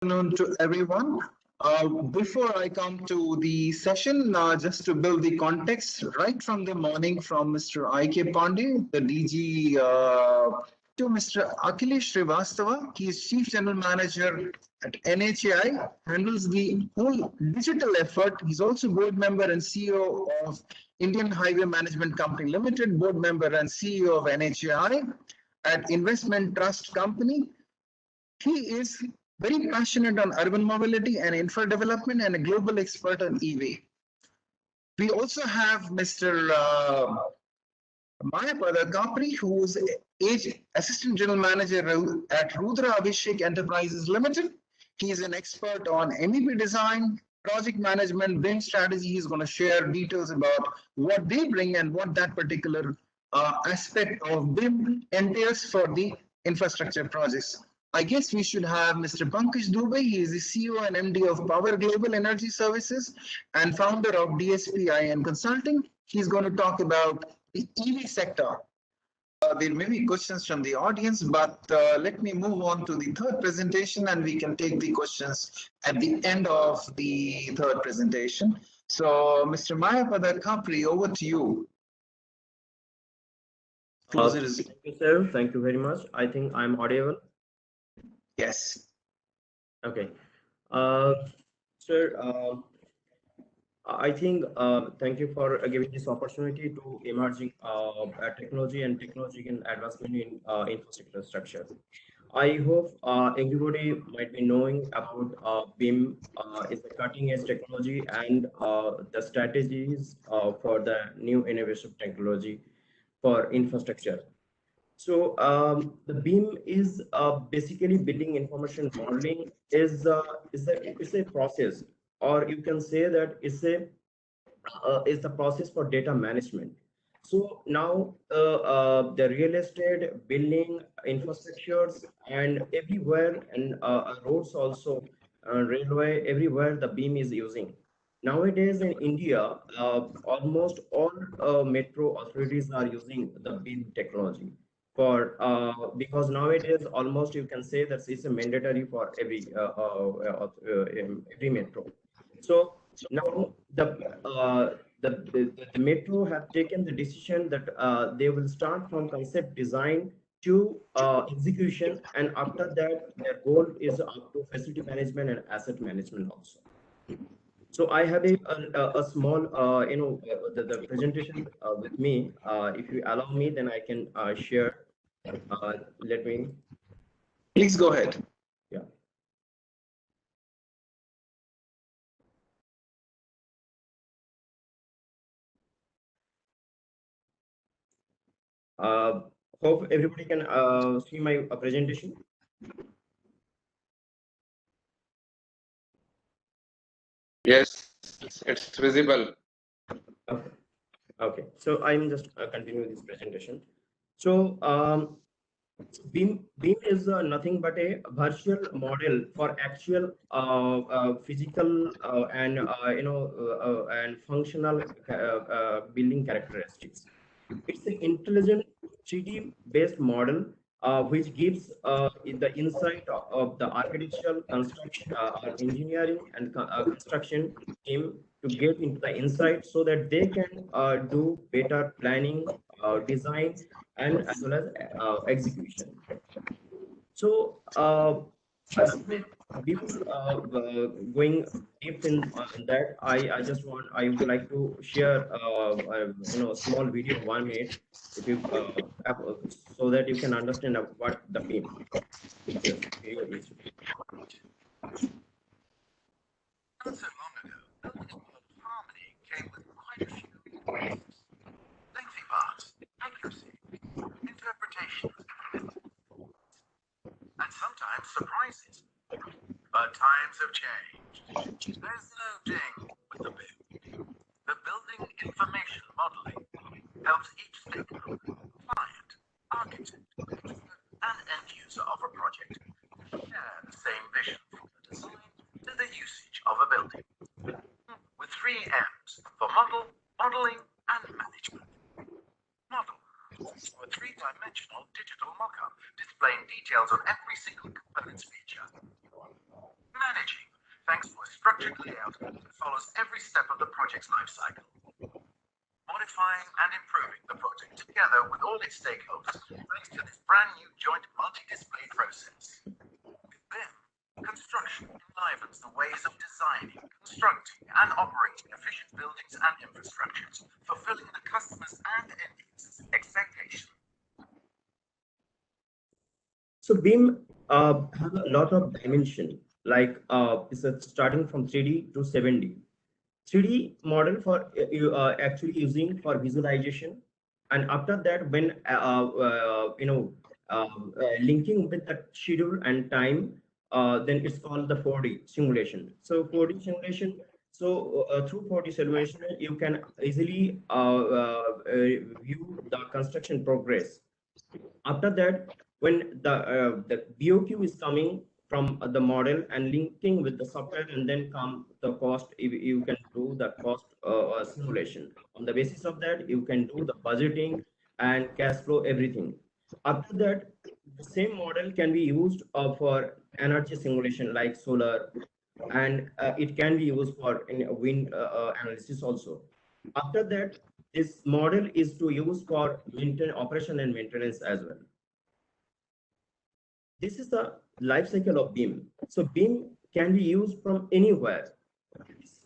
Afternoon to everyone. Before I come to the session, just to build the context, right from the morning from Mr. I.K. Pandey, the DG, to Mr. Akhilesh Srivastava, he is Chief General Manager at NHAI, handles the whole digital effort. He's also board member and CEO of Indian Highway Management Company Limited, board member and CEO of NHAI at Investment Trust Company. He is very passionate on urban mobility and infra development and a global expert on EV. We also have Mr. Mayapada Kapri, who is Assistant General Manager at Rudra Abhishek Enterprises Limited. He is an expert on MEP design, project management, BIM strategy. He's going to share details about what they bring and what that particular aspect of BIM entails for the infrastructure projects. I guess we should have Mr. Pankaj Dubey. He is the CEO and MD of Power Global Energy Services and founder of DSPI and Consulting. He's going to talk about the EV sector. There may be questions from the audience, but let me move on to the third presentation and we can take the questions at the end of the third presentation. So, Mr. Mayapada Kapri, over to you. Thank you, sir. Thank you very much. I think I'm audible. Yes. Okay. Sir, I think thank you for giving this opportunity to emerging technology and technological advancement in infrastructure. I hope everybody might be knowing about BIM is a cutting edge technology and the strategies for the new innovative technology for infrastructure. So the BIM is basically building information modeling is a process, or you can say that it's a is the process for data management. So now the real estate, building, infrastructures, and everywhere, and roads also, railway, everywhere the BIM is using. Nowadays in India, almost all metro authorities are using the BIM technology for because nowadays almost you can say that it's a mandatory for every metro. So now the metro have taken the decision that they will start from concept design to execution, and after that their goal is up to facility management and asset management also. So I have a small the presentation with me. If you allow me, then I can share. Let me. Please go ahead. Yeah. Hope everybody can see my presentation. Yes, it's visible. Okay. Okay. So I'm just continuing this presentation. So BIM is nothing but a virtual model for actual physical and and functional building characteristics. It's an intelligent 3D based model which gives the insight of the architectural, construction, engineering, and construction team to get into the insight so that they can do better planning, design, and as well as execution. So before going deep in that, I would like to share a small video, 1 minute, if you so that you can understand what the BIM video is. Not so long ago, buildings called harmony came with quite a few risks. Lengthy paths, accuracy, interpretation, and sometimes surprises. But times have changed. There's no ding with the BIM. The building information modeling helps each stakeholder, client, architect, and end user of a project share the same vision from the design to the usage of a building. With 3 M's for model, modeling, and management. Model. So a 3-dimensional digital mock-up displaying details on every single component's feature. project layout that follows every step of the project's life cycle, modifying and improving the project together with all its stakeholders thanks to this brand new joint multi-display process. With BIM, construction enlivens the ways of designing, constructing and operating efficient buildings and infrastructures, fulfilling the customers' and end users' expectations. So BIM has a lot of dimension, like it's starting from 3D to 7D. 3D model for you actually using for visualization, and after that, when linking with the schedule and time, then it's called the 4D simulation. So 4D simulation. So through 4D simulation, you can easily view the construction progress. After that, when the BOQ is coming from the model and linking with the software, and then come the cost, you can do the cost simulation. On the basis of that, you can do the budgeting and cash flow, everything. After that, the same model can be used for energy simulation like solar, and it can be used for wind analysis also. After that, this model is to use for operation and maintenance as well. This is the life cycle of BIM. So BIM can be used from anywhere.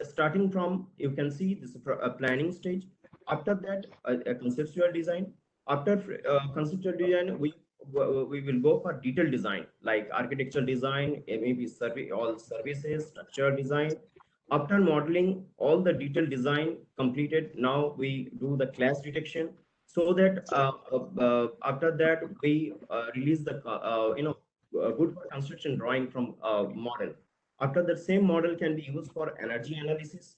Starting from, you can see this is a planning stage. After that, a conceptual design. After conceptual design, we will go for detailed design like architectural design, maybe survey, all services, structural design. After modeling all the detailed design completed, now we do the clash detection, so that after that we release the good for construction drawing from model. After that, same model can be used for energy analysis,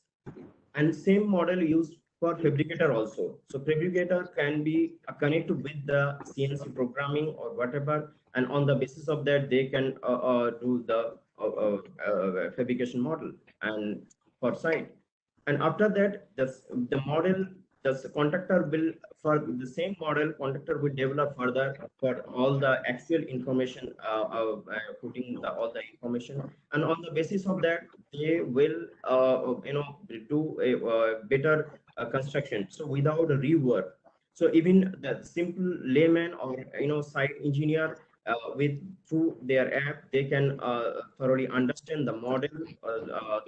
and same model used for fabricator also. So fabricator can be connected with the CNC programming or whatever, and on the basis of that they can do the fabrication model and for site. And after that, the model, the contractor will, for the same model, contractor will develop further for all the actual information, putting all the information, and on the basis of that, they will do a better construction. So without a rework. So even the simple layman or site engineer, with through their app, they can thoroughly understand the model,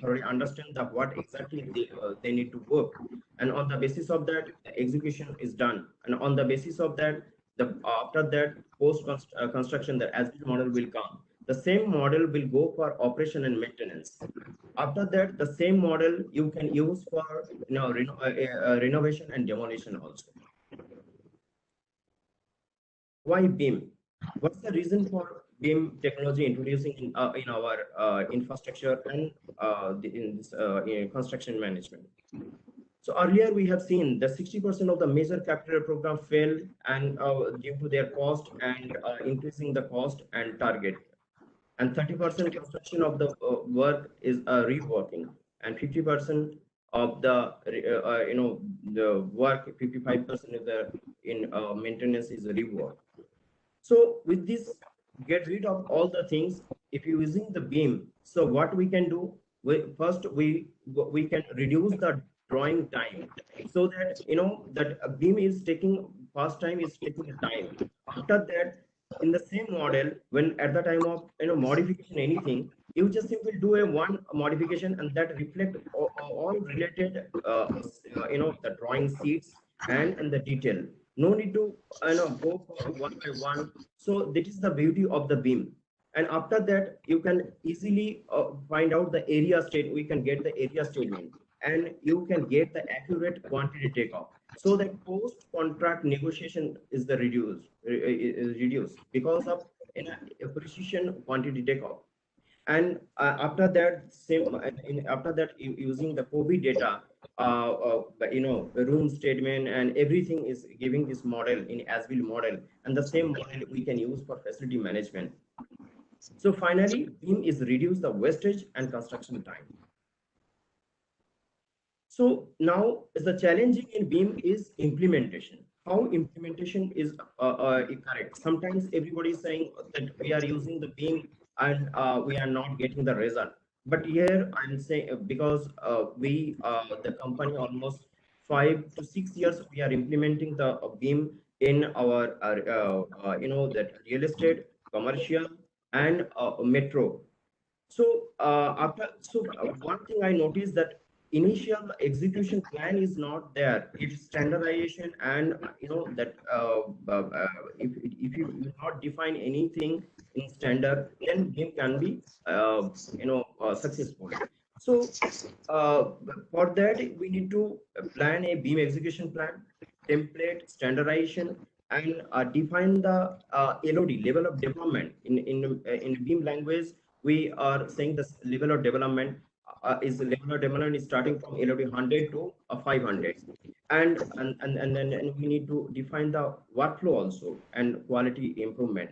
thoroughly understand the what exactly they need to work, and on the basis of that, the execution is done. And on the basis of that, the after that post construction, the as model will come. The same model will go for operation and maintenance. After that, the same model you can use for renovation and demolition also. Why BIM? What's the reason for BIM technology introducing in our infrastructure and in this in construction management? So earlier we have seen that 60% of the major capital program failed, and due to their cost and increasing the cost and target, and 30% construction of the work is reworking, and 50% of the the work, 55% of the in maintenance is rework. So with this, get rid of all the things. If you're using the BIM, so what we can do, first we can reduce the drawing time, so that that a BIM is taking first time is taking time. After that, in the same model, when at the time of modification anything, you just simply do a one modification, and that reflect all related the drawing sheets and the detail. No need to go for one by one. So that is the beauty of the BIM. And after that, you can easily find out the area state. We can get the area statement, and you can get the accurate quantity takeoff. So that post contract negotiation is the reduced because of a precision quantity takeoff. And after that, after that, using the COVID data, room statement and everything is giving this model in as-built model, and the same model we can use for facility management. So finally, BIM is reduce the wastage and construction time. So now the challenging in BIM is implementation. How implementation is correct. Sometimes everybody is saying that we are using the BIM and we are not getting the result. But here I'm saying because we the company almost 5 to 6 years we are implementing the BIM in our that real estate, commercial, and metro. So one thing I noticed that initial execution plan is not there. It's standardization, and that if you do not define anything in standard, then BIM can be successful. So uh, for that we need to plan a BIM execution plan, template, standardization, and define the LOD, level of development. In BIM language, we are saying this level of development is the level of development is starting from LOD 100 to 500, and then we need to define the workflow also and quality improvement.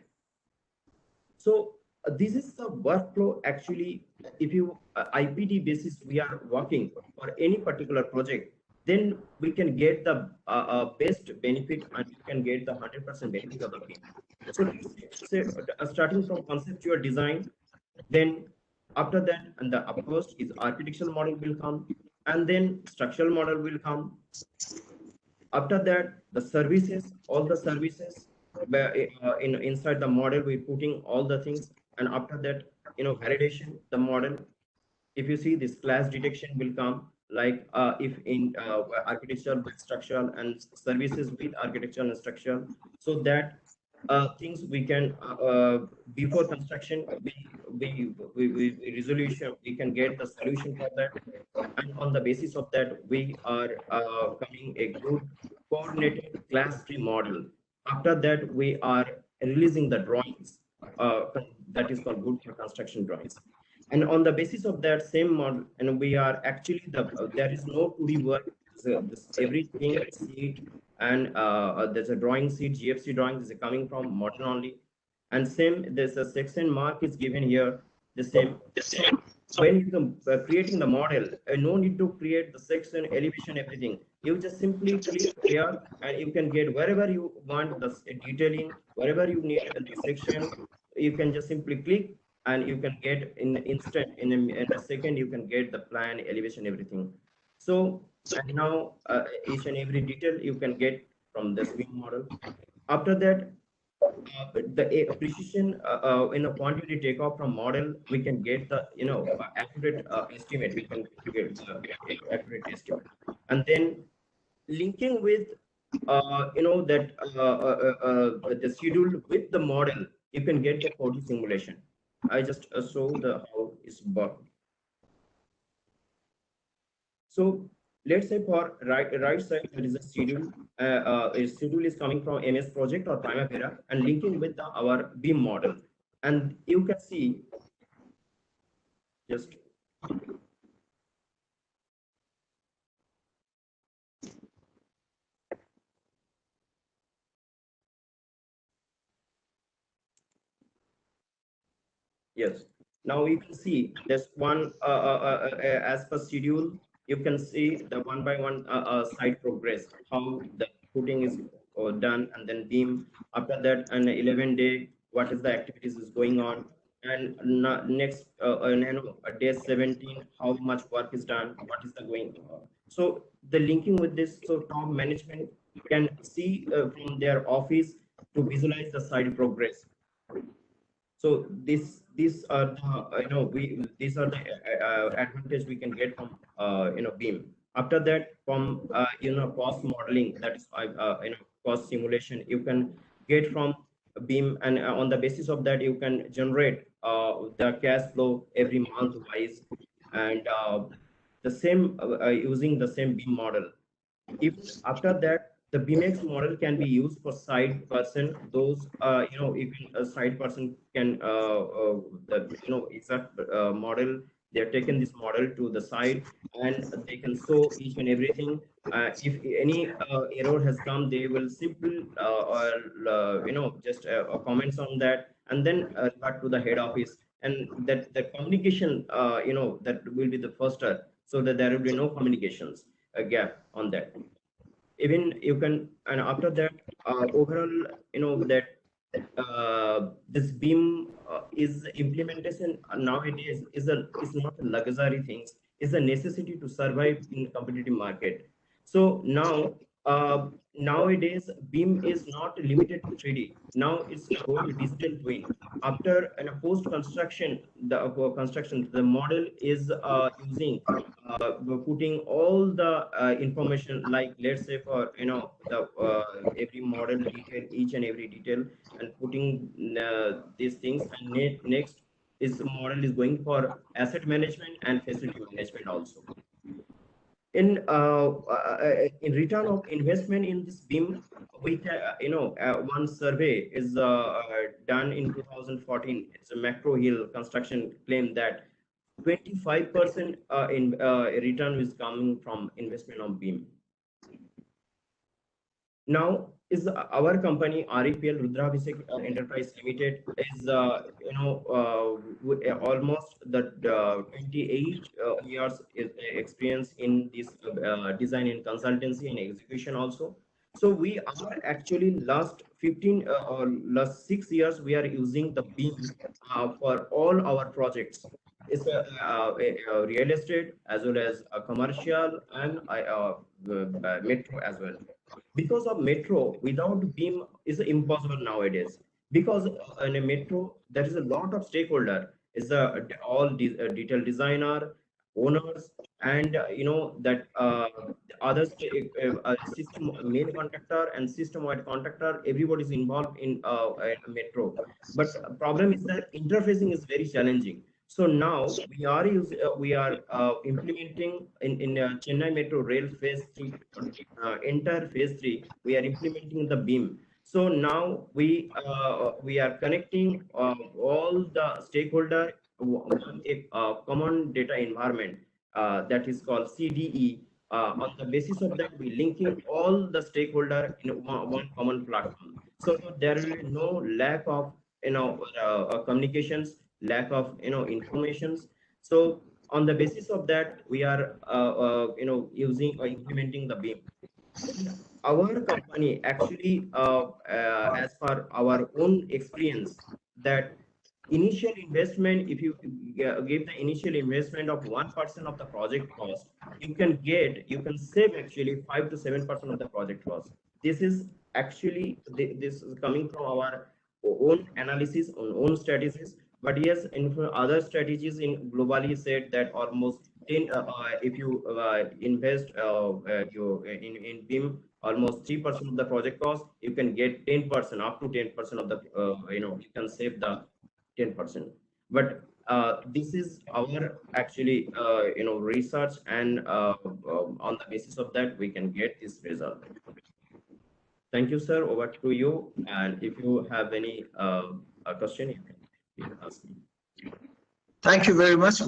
So this is the workflow actually. If you IPD basis we are working for any particular project, then we can get the best benefit, and you can get the 100% benefit of the BIM. So let's say starting from conceptual design, then after that, and the first is architectural model will come, and then structural model will come. After that, the services, all the services, where inside the model we're putting all the things, and after that, validation the model. If you see, this class detection will come, like if in architectural with structural, and services with architectural and structural, so that things we can before construction we resolution, we can get the solution for that, and on the basis of that we are coming a good coordinated class tree model. After that we are releasing the drawings, that is called good for construction drawings. And on the basis of that same model, and we are actually there is no 2D work. So everything sheet, and there's a drawing sheet, GFC drawing is coming from model only. And same, there's a section mark is given here, the same. So when you creating the model, no need to create the section, elevation, everything. You just simply click here, and you can get wherever you want the detailing, wherever you need the section, you can just simply click, and you can get in instant, in a second, you can get the plan, elevation, everything. So and now each and every detail you can get from the BIM model. After that, the precision in a quantity takeoff from model, we can get the accurate estimate. We can get the accurate estimate, and then linking with that the schedule with the model, you can get the 4D simulation. I just show the how it's worked. So let's say for right side there is a schedule. A schedule is coming from MS Project or Primavera and linking with our BIM model, and you can see just yes. Now you can see there's one as per schedule. You can see the one by one side progress, how the footing is done, and then beam. After that, an 11-day, what is the activities is going on, and next day 17, how much work is done, what is the going on. So the linking with this, so top management can see from their office to visualize the side progress. So these are the these are the advantage we can get from BIM. After that, from cost modeling, that is cost simulation, you can get from BIM, and on the basis of that you can generate the cash flow every month wise, and the same using the same BIM model. If after that the BMX model can be used for side person, those you can a side person can the exact model, they have taken this model to the side, and they can show each and everything. If any error has come, they will simply just comments on that, and then revert to the head office, and that the communication that will be the faster, so that there will be no communications gap on that. Even you can, and after that overall that this BIM is implementation nowadays is not a luxury things, is a necessity to survive in competitive market. So now nowadays BIM is not limited to 3D. Now it's a whole digital twin. After in a post construction, the model is using putting all the information, like let's say for the every model detail, each and every detail, and putting these things, and next is the model is going for asset management and facility management also. In return of investment in this BIM, we one survey is done in 2014. It's a Macro Hill construction claim that 25% in return is coming from investment on BIM. Now is our company REPL Rudrabhisek Enterprise Limited is almost the 28 years experience in this design and consultancy and execution also. So we are actually last 15 or last 6 years we are using the BIM for all our projects. It's a real estate as well as a commercial and metro as well. Because of metro, without BIM is impossible nowadays. Because in a metro, there is a lot of stakeholder. Is all detail designer, owners, and that other system main contractor and system-wide contractor. Everybody is involved in a metro. But problem is that interfacing is very challenging. So now we are implementing in Chennai Metro Rail Phase 3, entire Phase 3. We are implementing the BIM. So now we are connecting all the stakeholder on a common data environment that is called CDE. On the basis of that, we linking all the stakeholder in one common platform. So there will be no lack of communications, lack of informations. So on the basis of that, we are using or implementing the BIM. Our company actually, as per our own experience, that initial investment, if you give the initial investment of 1% of the project cost, you can save actually 5 to 7% of the project cost. This is actually this is coming from our own analysis, on own strategies. But yes, in other strategies in globally said that almost 10 if you invest you in BIM almost 3% of the project cost, you can get 10%, up to 10% of the you can save the 10%. But this is our actually research, and on the basis of that we can get this result. Thank you, sir. Over to you. And if you have any question, you can ask me. Thank you very much,